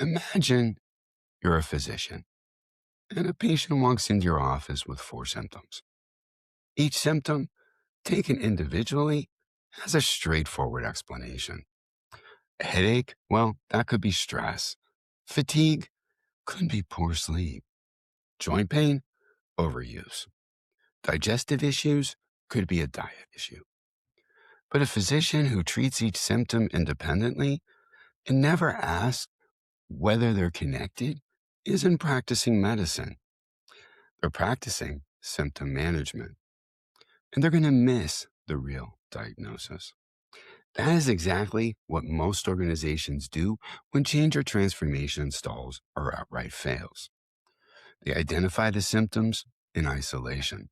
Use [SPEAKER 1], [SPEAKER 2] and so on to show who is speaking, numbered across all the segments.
[SPEAKER 1] Imagine you're a physician and a patient walks into your office with 4 symptoms. Each symptom, taken individually, has a straightforward explanation. A headache, well, that could be stress. Fatigue could be poor sleep. Joint pain, overuse. Digestive issues could be a diet issue. But a physician who treats each symptom independently and never asks whether they're connected isn't practicing medicine. They're practicing symptom management, and they're going to miss the real diagnosis. That is exactly what most organizations do when change or transformation stalls or outright fails. They identify the symptoms in isolation.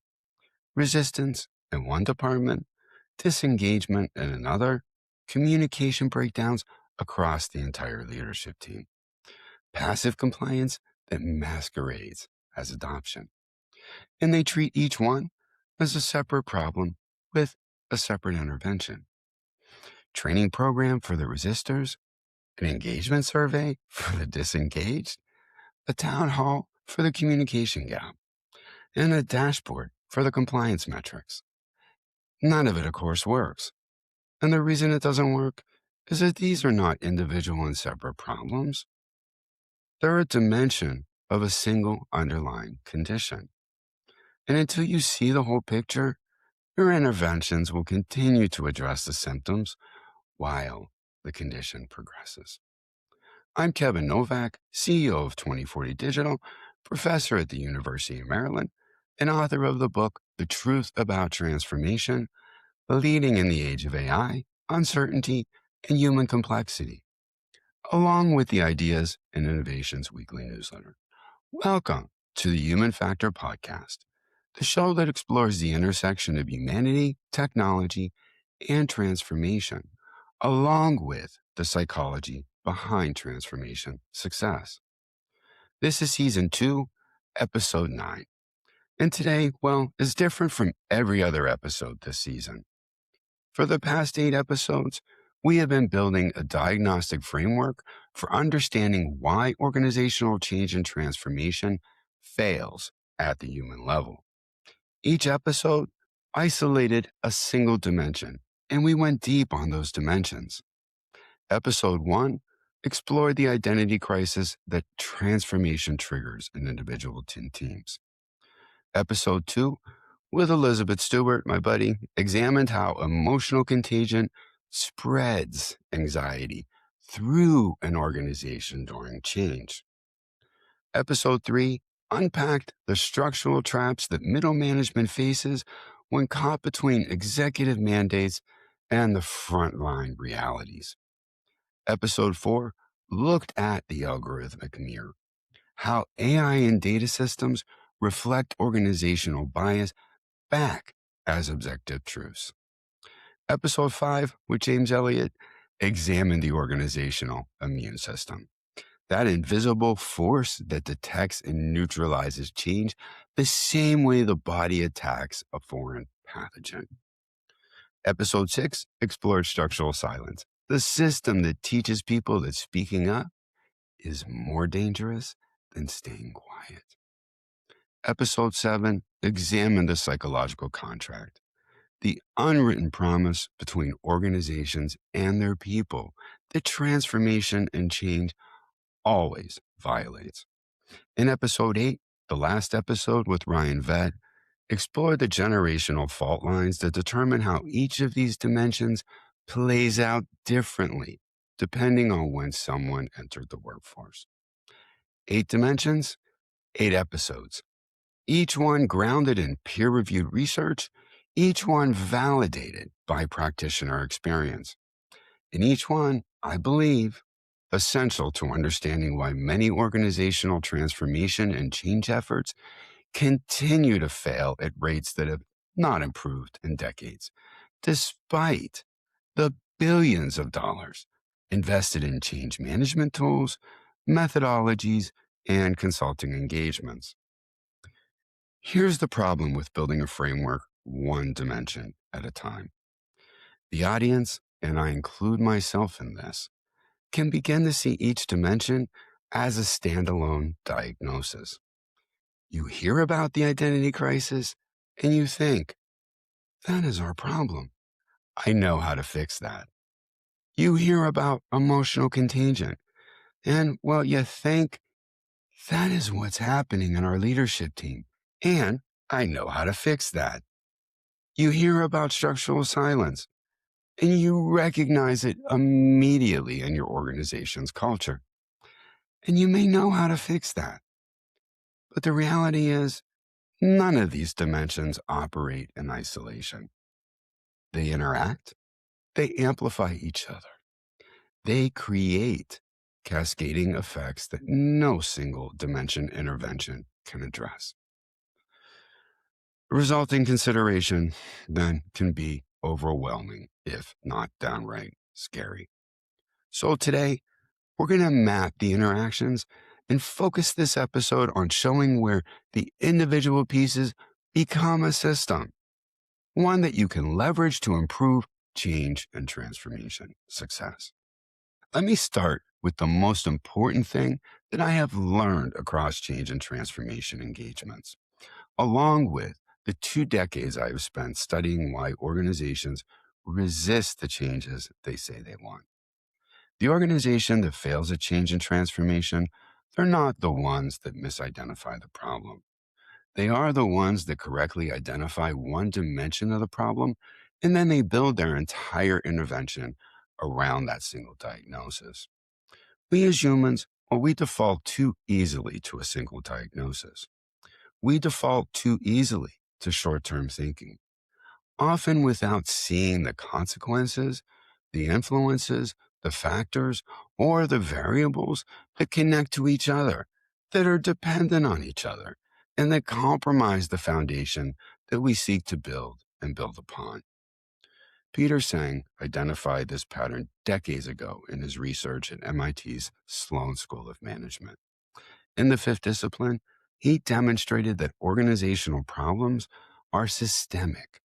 [SPEAKER 1] Resistance in one department, disengagement in another, communication breakdowns across the entire leadership team. Passive compliance that masquerades as adoption. And they treat each one as a separate problem with a separate intervention. Training program for the resistors, an engagement survey for the disengaged, a town hall for the communication gap, and a dashboard for the compliance metrics. None of it, of course, works. And the reason it doesn't work is that these are not individual and separate problems. They're a dimension of a single underlying condition. And until you see the whole picture, your interventions will continue to address the symptoms while the condition progresses. I'm Kevin Novak, CEO of 2040 Digital, professor at the University of Maryland, and author of the book, The Truth About Transformation, Leading in the Age of AI, Uncertainty, and Human Complexity, along with the Ideas and Innovations weekly newsletter. Welcome to the Human Factor Podcast, the show that explores the intersection of humanity, technology, and transformation, along with the psychology behind transformation success. This is Season 2, Episode 9. And today, well, is different from every other episode this season. For the past 8 episodes, we have been building a diagnostic framework for understanding why organizational change and transformation fails at the human level. Each episode isolated a single dimension, and we went deep on those dimensions. Episode 1 explored the identity crisis that transformation triggers in individual teams. Episode 2, with Elizabeth Stewart, my buddy, examined how emotional contagion spreads anxiety through an organization during change. Episode 3 unpacked the structural traps that middle management faces when caught between executive mandates and the frontline realities. Episode 4 looked at the algorithmic mirror, how AI and data systems reflect organizational bias back as objective truths. Episode 5 with James Elliott examined the organizational immune system, that invisible force that detects and neutralizes change the same way the body attacks a foreign pathogen. Episode 6 explored structural silence, the system that teaches people that speaking up is more dangerous than staying quiet. Episode 7 examined the psychological contract, the unwritten promise between organizations and their people that transformation and change always violates. In Episode 8, the last episode with Ryan Vett, explored the generational fault lines that determine how each of these dimensions plays out differently depending on when someone entered the workforce. 8 dimensions, 8 episodes, each one grounded in peer-reviewed research, each one validated by practitioner experience. And each one, I believe, essential to understanding why many organizational transformation and change efforts continue to fail at rates that have not improved in decades, despite the billions of dollars invested in change management tools, methodologies, and consulting engagements. Here's the problem with building a framework one dimension at a time. The audience, and I include myself in this, can begin to see each dimension as a standalone diagnosis. You hear about the identity crisis and you think, that is our problem. I know how to fix that. You hear about emotional contagion and, well, you think, that is what's happening in our leadership team. And I know how to fix that. You hear about structural silence and you recognize it immediately in your organization's culture. And you may know how to fix that. But the reality is, none of these dimensions operate in isolation. They interact, they amplify each other, they create cascading effects that no single dimension intervention can address. The resulting consideration then can be overwhelming, if not downright scary. So today, we're going to map the interactions and focus this episode on showing where the individual pieces become a system, one that you can leverage to improve change and transformation success. Let me start with the most important thing that I have learned across change and transformation engagements, along with the 2 decades I have spent studying why organizations resist the changes they say they want. The organization that fails at change and transformation, they're not the ones that misidentify the problem. They are the ones that correctly identify one dimension of the problem, and then they build their entire intervention around that single diagnosis. We as humans, well, we default too easily to a single diagnosis. We default too easily to short-term thinking, often without seeing the consequences, the influences, the factors, or the variables that connect to each other, that are dependent on each other, and that compromise the foundation that we seek to build and build upon. Peter Senge identified this pattern decades ago in his research at MIT's Sloan School of Management. In the 5th discipline, he demonstrated that organizational problems are systemic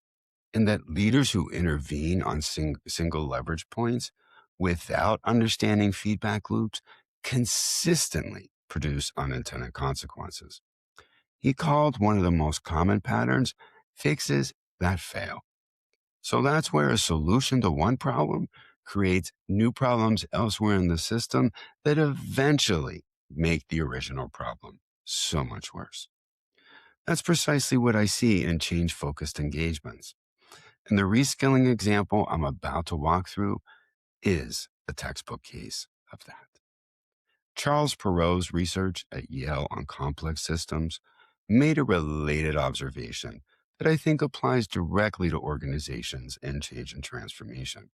[SPEAKER 1] and that leaders who intervene on single leverage points without understanding feedback loops consistently produce unintended consequences. He called one of the most common patterns fixes that fail. So that's where a solution to one problem creates new problems elsewhere in the system that eventually make the original problem so much worse. That's precisely what I see in change-focused engagements. And the reskilling example I'm about to walk through is a textbook case of that. Charles Perrow's research at Yale on complex systems made a related observation that I think applies directly to organizations and change and transformation.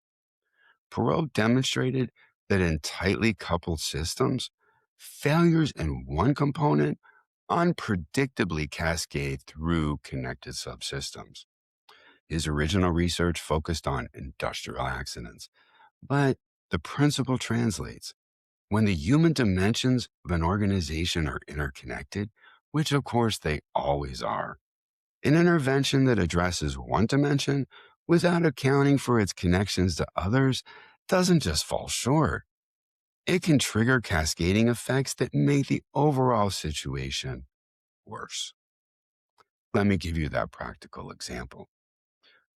[SPEAKER 1] Perrow demonstrated that in tightly coupled systems, failures in one component unpredictably cascade through connected subsystems. His original research focused on industrial accidents, but the principle translates. When the human dimensions of an organization are interconnected, which of course they always are, an intervention that addresses one dimension without accounting for its connections to others doesn't just fall short. It can trigger cascading effects that make the overall situation worse. Let me give you that practical example.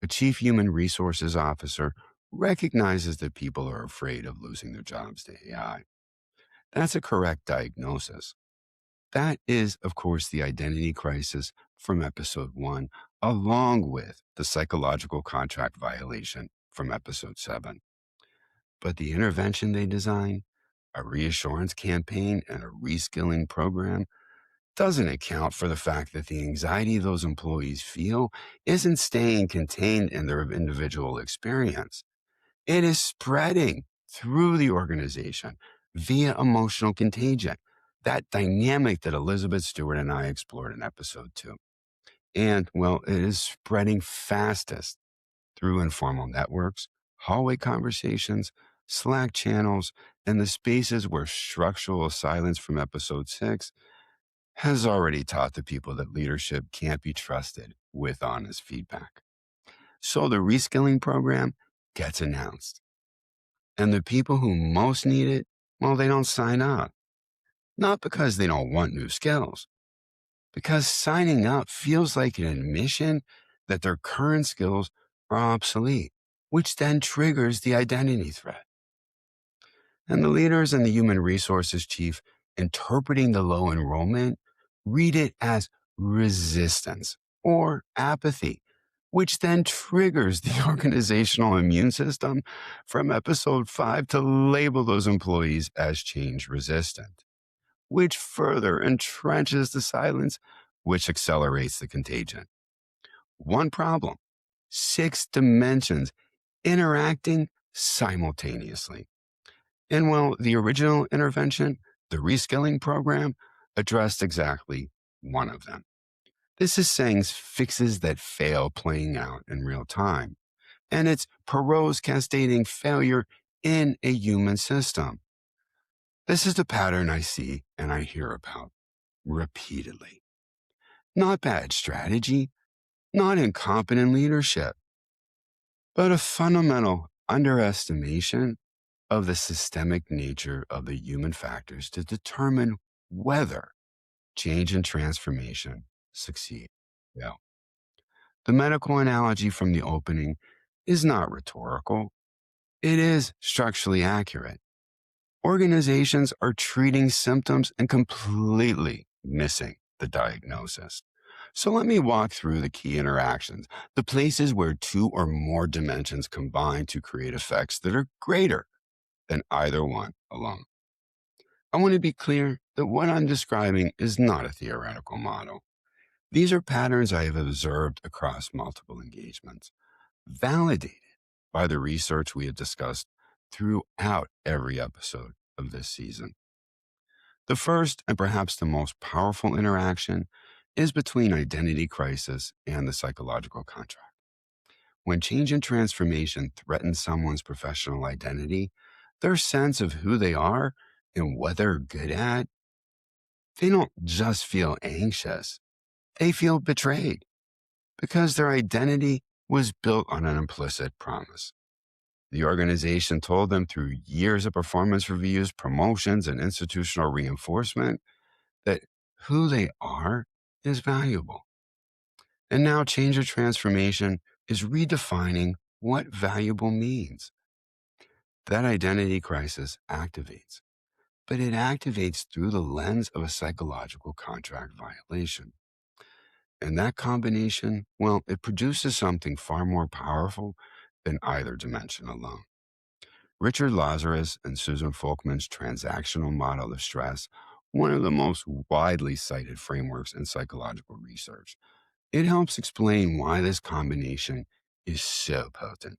[SPEAKER 1] A chief human resources officer recognizes that people are afraid of losing their jobs to AI. That's a correct diagnosis. That is, of course, the identity crisis from episode 1, along with the psychological contract violation from episode 7. But the intervention they design, a reassurance campaign and a reskilling program, doesn't account for the fact that the anxiety those employees feel isn't staying contained in their individual experience. It is spreading through the organization via emotional contagion, that dynamic that Elizabeth Stewart and I explored in episode 2. And, well, it is spreading fastest through informal networks, hallway conversations, Slack channels, and the spaces where structural silence from episode 6 has already taught the people that leadership can't be trusted with honest feedback. So the reskilling program gets announced. And the people who most need it, well, they don't sign up. not because they don't want new skills, because signing up feels like an admission that their current skills are obsolete, which then triggers the identity threat. And the leaders and the human resources chief interpreting the low enrollment read it as resistance or apathy, which then triggers the organizational immune system from episode 5 to label those employees as change resistant, which further entrenches the silence, which accelerates the contagion. One problem, 6 dimensions interacting simultaneously. And while the original intervention, the reskilling program, addressed exactly one of them. This is Senge's fixes that fail playing out in real time. And it's Perrow's cascading failure in a human system. This is the pattern I see and I hear about repeatedly. Not bad strategy, not incompetent leadership, but a fundamental underestimation of the systemic nature of the human factors to determine whether change and transformation succeed. Yeah. The medical analogy from the opening is not rhetorical. It is structurally accurate. Organizations are treating symptoms and completely missing the diagnosis. So let me walk through the key interactions, the places where 2 or more dimensions combine to create effects that are greater than either one alone. I want to be clear that what I'm describing is not a theoretical model. These are patterns I have observed across multiple engagements, validated by the research we have discussed throughout every episode of this season. The first and perhaps the most powerful interaction is between identity crisis and the psychological contract. When change and transformation threaten someone's professional identity, their sense of who they are and what they're good at, they don't just feel anxious, they feel betrayed because their identity was built on an implicit promise. The organization told them through years of performance reviews, promotions, and institutional reinforcement that who they are is valuable. And now change or transformation is redefining what valuable means. That identity crisis activates, but it activates through the lens of a psychological contract violation. And that combination, well, it produces something far more powerful than either dimension alone. Richard Lazarus and Susan Folkman's transactional model of stress, one of the most widely cited frameworks in psychological research. It helps explain why this combination is so potent.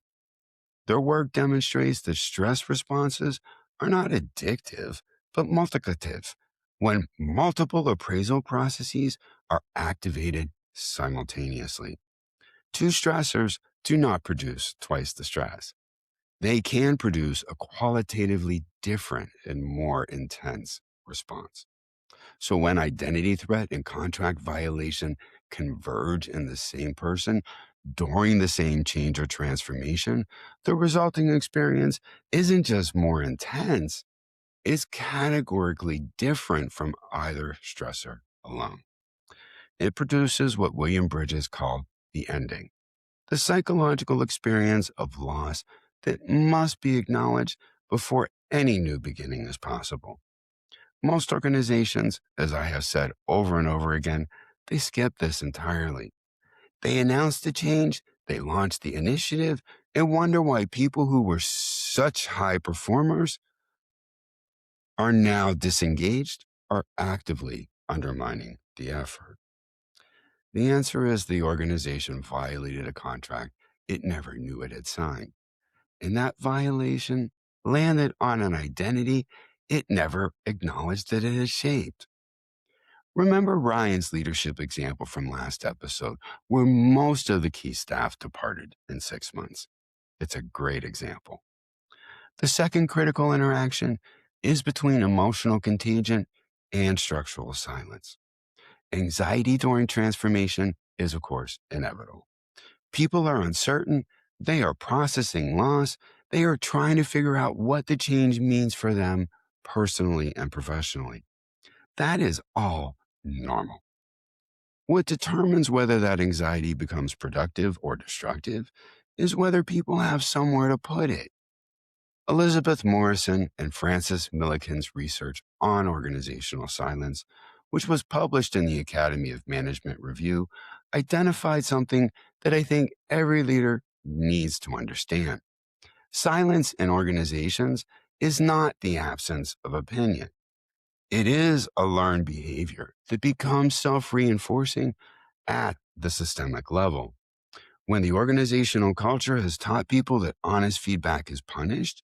[SPEAKER 1] Their work demonstrates that stress responses are not addictive, but multiplicative when multiple appraisal processes are activated simultaneously. 2 stressors do not produce twice the stress. They can produce a qualitatively different and more intense response. So when identity threat and contract violation converge in the same person during the same change or transformation, the resulting experience isn't just more intense, it's categorically different from either stressor alone. It produces what William Bridges called the ending, the psychological experience of loss that must be acknowledged before any new beginning is possible. Most organizations, as I have said over and over again, they skip this entirely. They announce the change, they launch the initiative, and wonder why people who were such high performers are now disengaged or actively undermining the effort. The answer is the organization violated a contract it never knew it had signed. And that violation landed on an identity it never acknowledged that it had shaped. Remember Ryan's leadership example from last episode, where most of the key staff departed in 6 months. It's a great example. The second critical interaction is between emotional contagion and structural silence. Anxiety during transformation is, of course, inevitable. People are uncertain, they are processing loss, they are trying to figure out what the change means for them personally and professionally. That is all normal. What determines whether that anxiety becomes productive or destructive is whether people have somewhere to put it. Elizabeth Morrison and Frances Milliken's research on organizational silence, which was published in the Academy of Management Review, identified something that I think every leader needs to understand. Silence in organizations is not the absence of opinion. It is a learned behavior that becomes self-reinforcing at the systemic level. When the organizational culture has taught people that honest feedback is punished,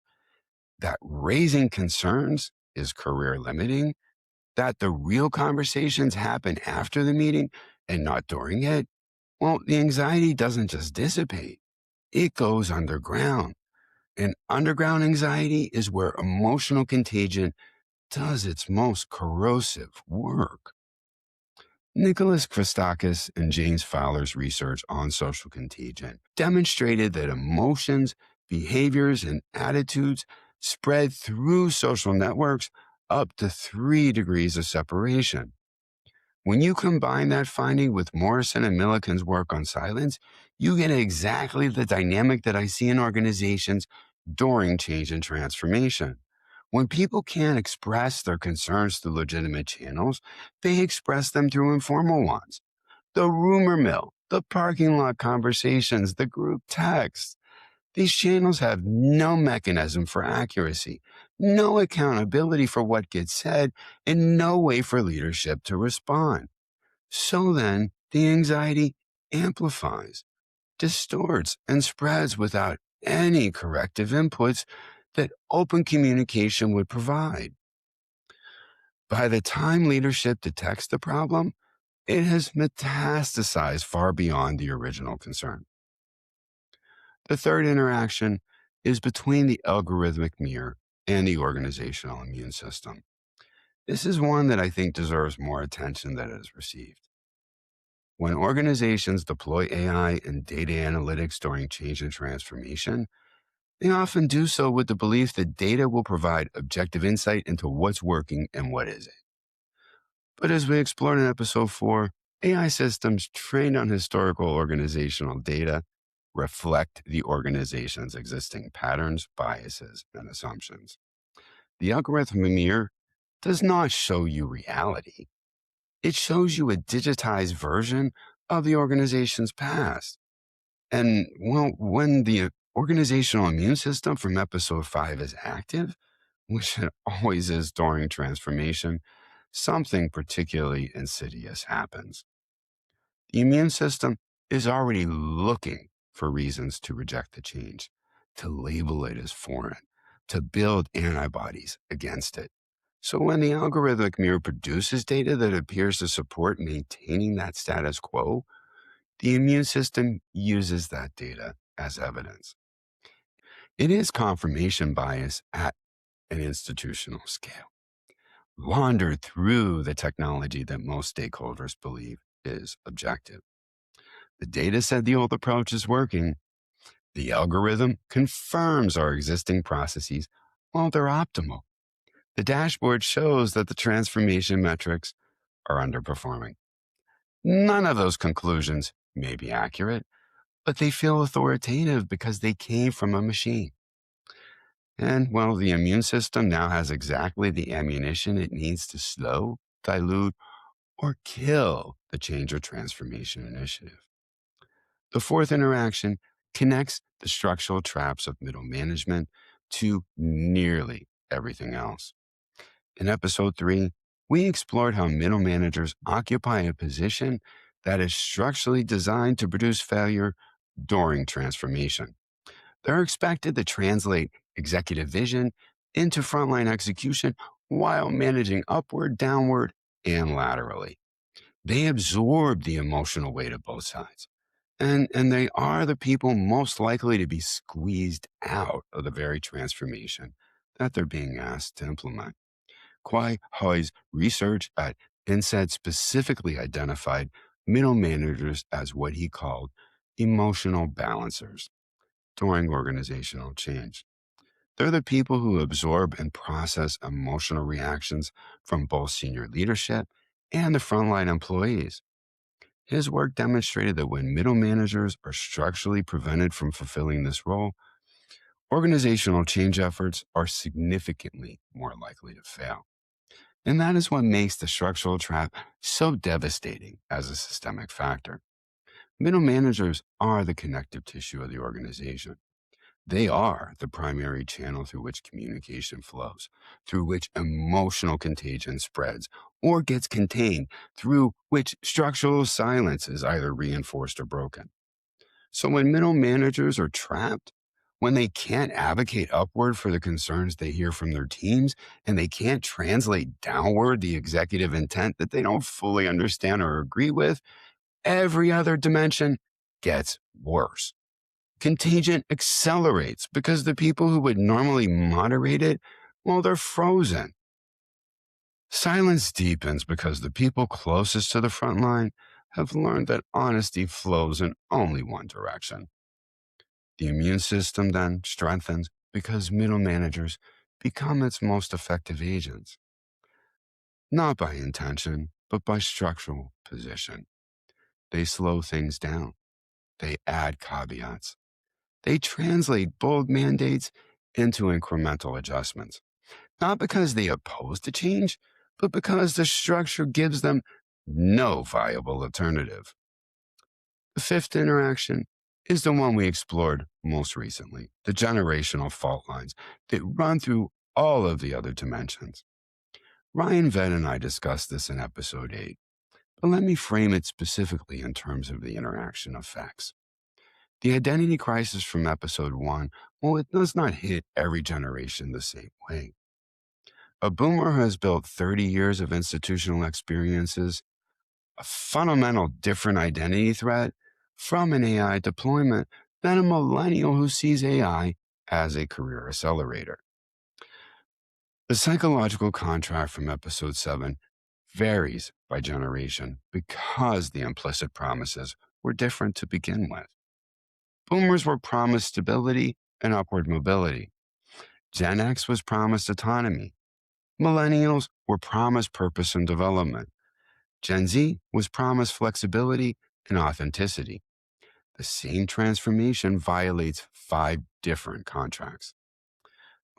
[SPEAKER 1] that raising concerns is career limiting, that the real conversations happen after the meeting and not during it, well, the anxiety doesn't just dissipate, it goes underground. And underground anxiety is where emotional contagion does its most corrosive work. Nicholas Christakis and James Fowler's research on social contagion demonstrated that emotions, behaviors, and attitudes spread through social networks up to 3 degrees of separation. When you combine that finding with Morrison and Milliken's work on silence, you get exactly the dynamic that I see in organizations during change and transformation. When people can't express their concerns through legitimate channels, they express them through informal ones. The rumor mill, the parking lot conversations, the group texts. These channels have no mechanism for accuracy, no accountability for what gets said, and no way for leadership to respond. So then, the anxiety amplifies, distorts, and spreads without any corrective inputs that open communication would provide. By the time leadership detects the problem, it has metastasized far beyond the original concern. The third interaction is between the algorithmic mirror and the organizational immune system. This is one that I think deserves more attention than it has received. When organizations deploy AI and data analytics during change and transformation, they often do so with the belief that data will provide objective insight into what's working and what isn't. But as we explored in episode 4, AI systems trained on historical organizational data reflect the organization's existing patterns, biases, and assumptions. The algorithm mirror does not show you reality. It shows you a digitized version of the organization's past. And well, when the organizational immune system from episode 5 is active, which it always is during transformation, something particularly insidious happens. The immune system is already looking for reasons to reject the change, to label it as foreign, to build antibodies against it. So when the algorithmic mirror produces data that appears to support maintaining that status quo, the immune system uses that data as evidence. It is confirmation bias at an institutional scale, laundered through the technology that most stakeholders believe is objective. The data said the old approach is working. The algorithm confirms our existing processes while they're optimal. The dashboard shows that the transformation metrics are underperforming. None of those conclusions may be accurate, but they feel authoritative because they came from a machine. And, well, the immune system now has exactly the ammunition it needs to slow, dilute, or kill the change or transformation initiative. The fourth interaction connects the structural traps of middle management to nearly everything else. In episode 3, we explored how middle managers occupy a position that is structurally designed to produce failure during transformation. They're expected to translate executive vision into frontline execution while managing upward, downward, and laterally. They absorb the emotional weight of both sides. And they are the people most likely to be squeezed out of the very transformation that they're being asked to implement. Quy Hui's research at INSEAD specifically identified middle managers as what he called emotional balancers during organizational change. They're the people who absorb and process emotional reactions from both senior leadership and the frontline employees. His work demonstrated that when middle managers are structurally prevented from fulfilling this role, organizational change efforts are significantly more likely to fail. And that is what makes the structural trap so devastating as a systemic factor. Middle managers are the connective tissue of the organization. They are the primary channel through which communication flows, through which emotional contagion spreads or gets contained, through which structural silence is either reinforced or broken. So when middle managers are trapped, when they can't advocate upward for the concerns they hear from their teams, and they can't translate downward the executive intent that they don't fully understand or agree with, every other dimension gets worse. Contagion accelerates because the people who would normally moderate it, well, they're frozen. Silence deepens because the people closest to the front line have learned that honesty flows in only one direction. The immune system then strengthens because middle managers become its most effective agents, not by intention, but by structural position. They slow things down. They add caveats. They translate bold mandates into incremental adjustments, not because they oppose the change, but because the structure gives them no viable alternative. The fifth interaction is the one we explored most recently, the generational fault lines that run through all of the other dimensions. Ryan Venn and I discussed this in episode 8, but let me frame it specifically in terms of the interaction effects. The identity crisis from episode 1, well, it does not hit every generation the same way. A boomer has built 30 years of institutional experiences, a fundamental different identity threat from an AI deployment than a millennial who sees AI as a career accelerator. The psychological contract from episode 7 varies by generation because the implicit promises were different to begin with. Boomers were promised stability and upward mobility. Gen X was promised autonomy. Millennials were promised purpose and development. Gen Z was promised flexibility and authenticity. The same transformation violates 5 different contracts.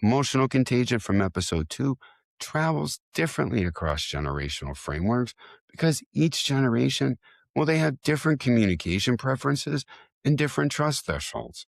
[SPEAKER 1] Emotional contagion from episode 2 travels differently across generational frameworks because each generation, well, they have different communication preferences and different trust thresholds.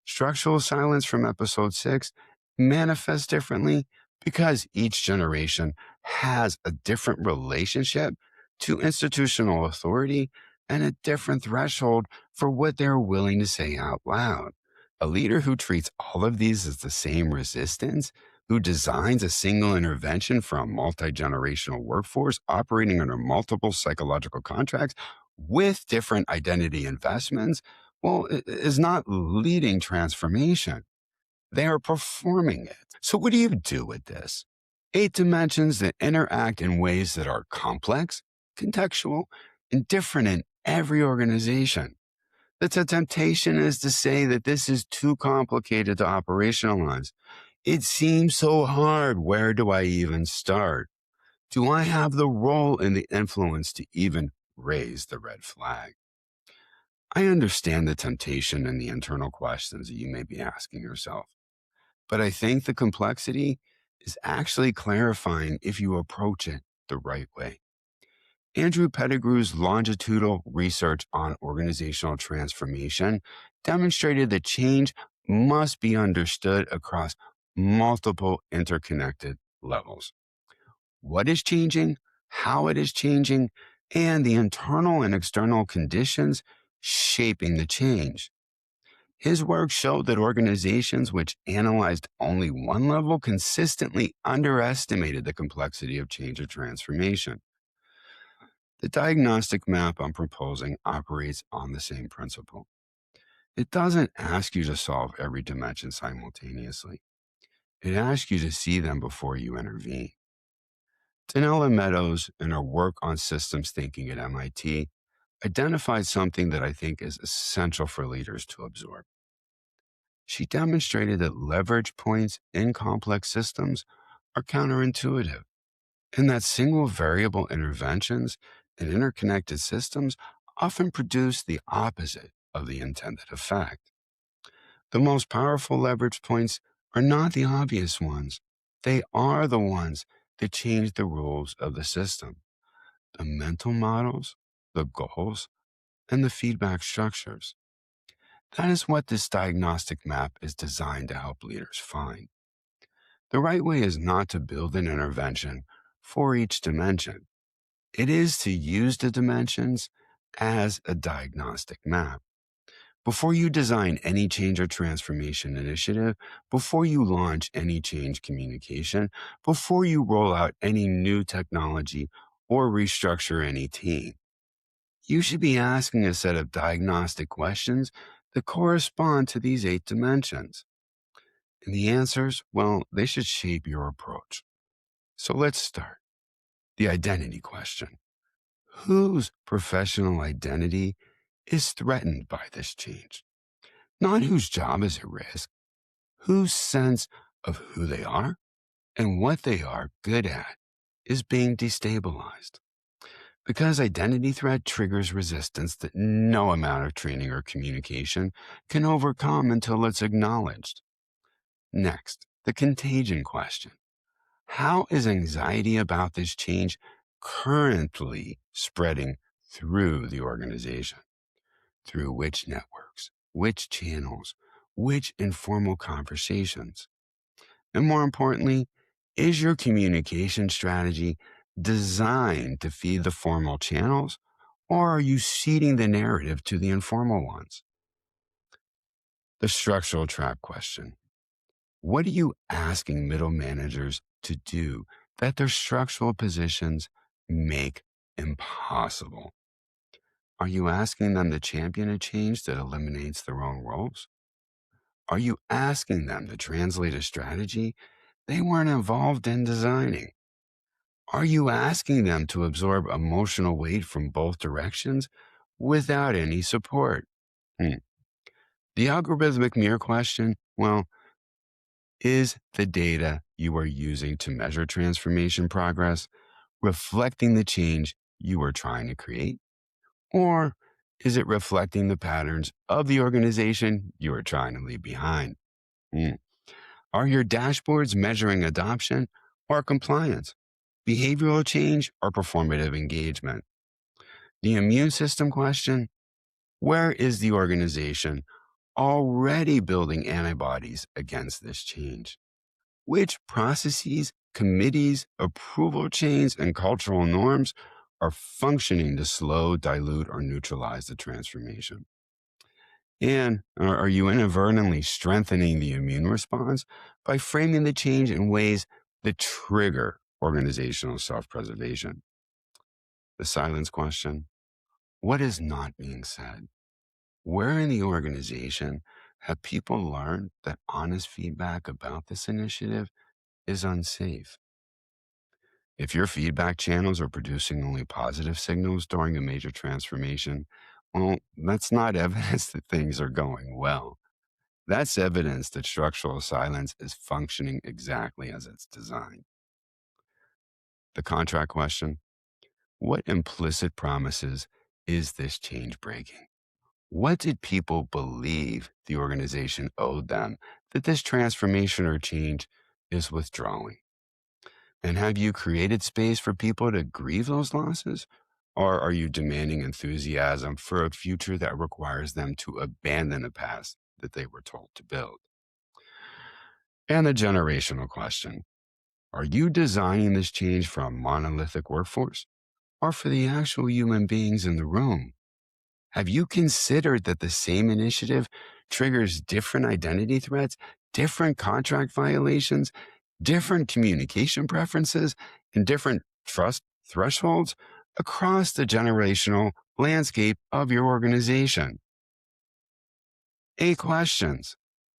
[SPEAKER 1] Structural silence from episode 6 manifests differently because each generation has a different relationship to institutional authority and a different threshold for what they're willing to say out loud. A leader who treats all of these as the same resistance, who designs a single intervention for a multi-generational workforce operating under multiple psychological contracts with different identity investments, well, is not leading transformation. They are performing it. So what do you do with this? 8 dimensions that interact in ways that are complex, contextual, and different in every organization. The temptation is to say that this is too complicated to operationalize. It seems so hard. Where do I even start? Do I have the role and the influence to even raise the red flag? I understand the temptation and the internal questions that you may be asking yourself, but I think the complexity is actually clarifying if you approach it the right way. Andrew Pettigrew's longitudinal research on organizational transformation demonstrated that change must be understood across multiple interconnected levels. What is changing, how it is changing, and the internal and external conditions shaping the change. His work showed that organizations which analyzed only one level consistently underestimated the complexity of change or transformation. The diagnostic map I'm proposing operates on the same principle. It doesn't ask you to solve every dimension simultaneously. It asks you to see them before you intervene. Donella Meadows, in her work on systems thinking at MIT, identified something that I think is essential for leaders to absorb. she demonstrated that leverage points in complex systems are counterintuitive, and that single variable interventions in interconnected systems often produce the opposite of the intended effect. The most powerful leverage points are not the obvious ones. They are the ones that change the rules of the system: the mental models, the goals, and the feedback structures. That is what this diagnostic map is designed to help leaders find. The right way is not to build an intervention for each dimension. It is to use the dimensions as a diagnostic map. Before you design any change or transformation initiative, before you launch any change communication, before you roll out any new technology or restructure any team, you should be asking a set of diagnostic questions that correspond to these 8 dimensions. And the answers, well, they should shape your approach. So let's start. The identity question. Whose professional identity is threatened by this change? Not whose job is at risk, whose sense of who they are and what they are good at is being destabilized. Because identity threat triggers resistance that no amount of training or communication can overcome until it's acknowledged. Next, the contagion question. How is anxiety about this change currently spreading through the organization? Through which networks, which channels, which informal conversations? And more importantly, is your communication strategy designed to feed the formal channels, or are you seeding the narrative to the informal ones? The structural trap question. What are you asking middle managers to do that their structural positions make impossible? Are you asking them to champion a change that eliminates their own roles? Are you asking them to translate a strategy they weren't involved in designing? Are you asking them to absorb emotional weight from both directions without any support? The algorithmic mirror question, well, is the data you are using to measure transformation progress reflecting the change you are trying to create? Or is it reflecting the patterns of the organization you are trying to leave behind? Are your dashboards measuring adoption or compliance, behavioral change or performative engagement? The immune system question, where is the organization already building antibodies against this change? Which processes, committees, approval chains, and cultural norms are functioning to slow, dilute, or neutralize the transformation? And are you inadvertently strengthening the immune response by framing the change in ways that trigger organizational self-preservation? The silence question. What is not being said? Where in the organization have people learned that honest feedback about this initiative is unsafe? If your feedback channels are producing only positive signals during a major transformation, well, that's not evidence that things are going well. That's evidence that structural silence is functioning exactly as it's designed. The contract question. What implicit promises is this change breaking? What did people believe the organization owed them that this transformation or change is withdrawing? And have you created space for people to grieve those losses? Or are you demanding enthusiasm for a future that requires them to abandon a past that they were told to build? And the generational question. Are you designing this change for a monolithic workforce or for the actual human beings in the room? Have you considered that the same initiative triggers different identity threats, different contract violations, different communication preferences, and different trust thresholds across the generational landscape of your organization? 8 questions,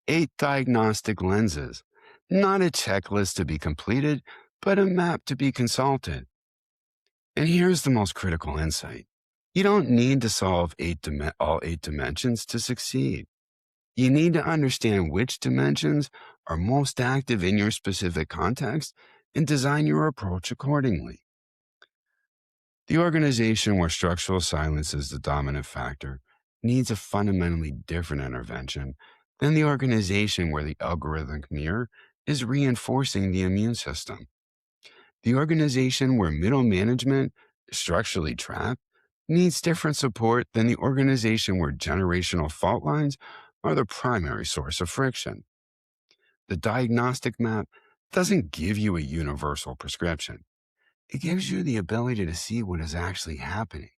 [SPEAKER 1] 8 diagnostic lenses, not a checklist to be completed, but a map to be consulted. And here's the most critical insight. You don't need to solve all 8 dimensions to succeed. You need to understand which dimensions are most active in your specific context and design your approach accordingly. The organization where structural silence is the dominant factor needs a fundamentally different intervention than the organization where the algorithmic mirror is reinforcing the immune system. The organization where middle management is structurally trapped needs different support than the organization where generational fault lines are the primary source of friction. The diagnostic map doesn't give you a universal prescription. It gives you the ability to see what is actually happening,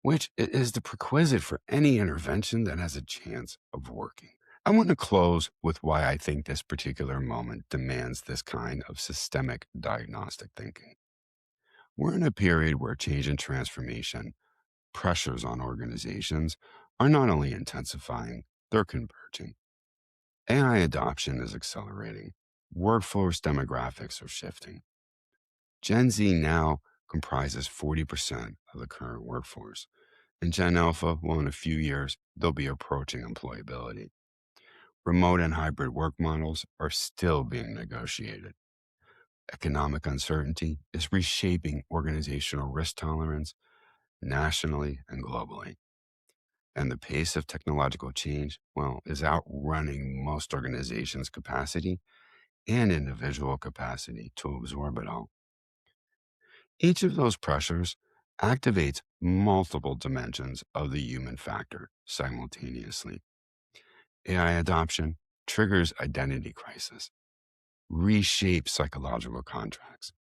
[SPEAKER 1] which is the prerequisite for any intervention that has a chance of working. I want to close with why I think this particular moment demands this kind of systemic diagnostic thinking. We're in a period where change and transformation, pressures on organizations, are not only intensifying, they're converging. AI adoption is accelerating. Workforce demographics are shifting. Gen Z now comprises 40% of the current workforce. And Gen Alpha, well, in a few years, they'll be approaching employability. Remote and hybrid work models are still being negotiated. Economic uncertainty is reshaping organizational risk tolerance nationally and globally. And the pace of technological change, well, is outrunning most organizations' capacity and individual capacity to absorb it all. Each of those pressures activates multiple dimensions of the human factor simultaneously. AI adoption triggers identity crisis, reshapes psychological contracts,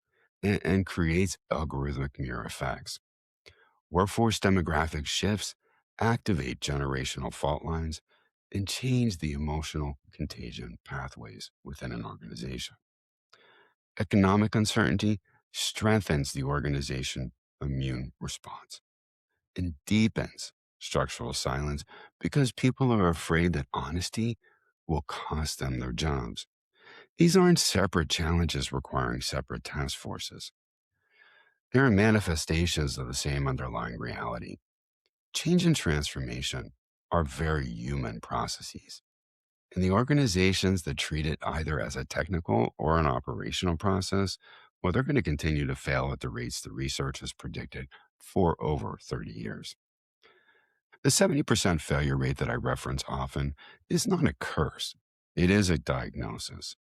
[SPEAKER 1] and creates algorithmic mirror effects. Workforce demographic shifts activate generational fault lines and change the emotional contagion pathways within an organization. Economic uncertainty strengthens the organization's immune response and deepens structural silence because people are afraid that honesty will cost them their jobs. These aren't separate challenges requiring separate task forces. They are manifestations of the same underlying reality. Change and transformation are very human processes. And the organizations that treat it either as a technical or an operational process, well, they're going to continue to fail at the rates the research has predicted for over 30 years. The 70% failure rate that I reference often is not a curse. It is a diagnosis.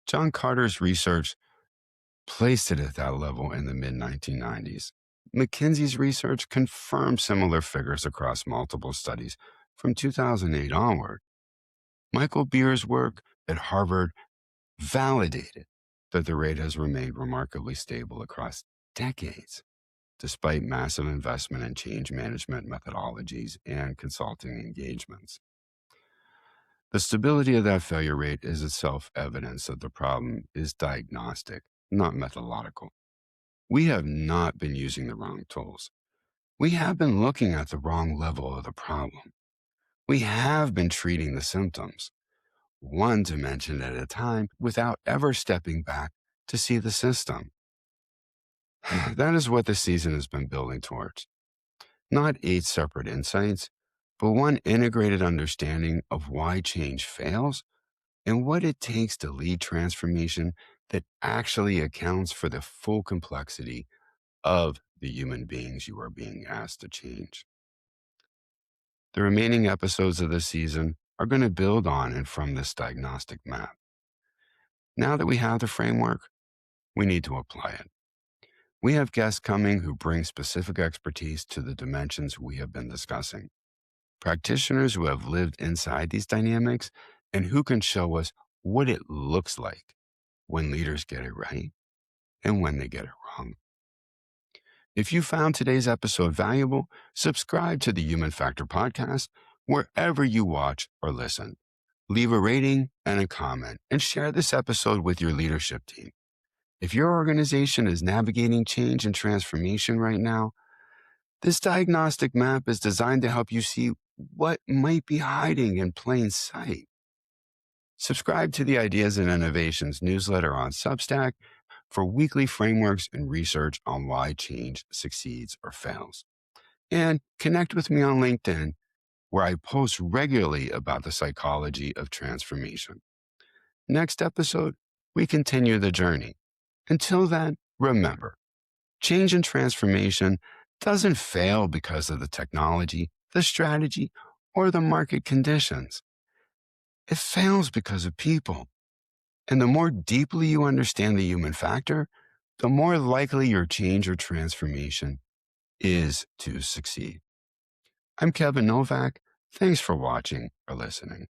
[SPEAKER 1] John Carter's research placed it at that level in the mid-1990s. McKinsey's research confirmed similar figures across multiple studies from 2008 onward. Michael Beer's work at Harvard validated that the rate has remained remarkably stable across decades, despite massive investment in change management methodologies and consulting engagements. The stability of that failure rate is itself evidence that the problem is diagnostic, not methodological. We have not been using the wrong tools. We have been looking at the wrong level of the problem. We have been treating the symptoms, one dimension at a time, without ever stepping back to see the system. That is what the season has been building towards. Not 8 separate insights, but one integrated understanding of why change fails and what it takes to lead transformation that actually accounts for the full complexity of the human beings you are being asked to change. The remaining episodes of this season are going to build on and from this diagnostic map. Now that we have the framework, we need to apply it. We have guests coming who bring specific expertise to the dimensions we have been discussing. Practitioners who have lived inside these dynamics and who can show us what it looks like when leaders get it right and when they get it wrong. If you found today's episode valuable, subscribe to the Human Factor Podcast wherever you watch or listen. Leave a rating and a comment and share this episode with your leadership team. If your organization is navigating change and transformation right now, this diagnostic map is designed to help you see what might be hiding in plain sight. Subscribe to the Ideas and Innovations newsletter on Substack for weekly frameworks and research on why change succeeds or fails. And connect with me on LinkedIn where I post regularly about the psychology of transformation. Next episode, we continue the journey. Until then, remember, change and transformation doesn't fail because of the technology, the strategy, or the market conditions. It fails because of people. And the more deeply you understand the human factor, the more likely your change or transformation is to succeed. I'm Kevin Novak. Thanks for watching or listening.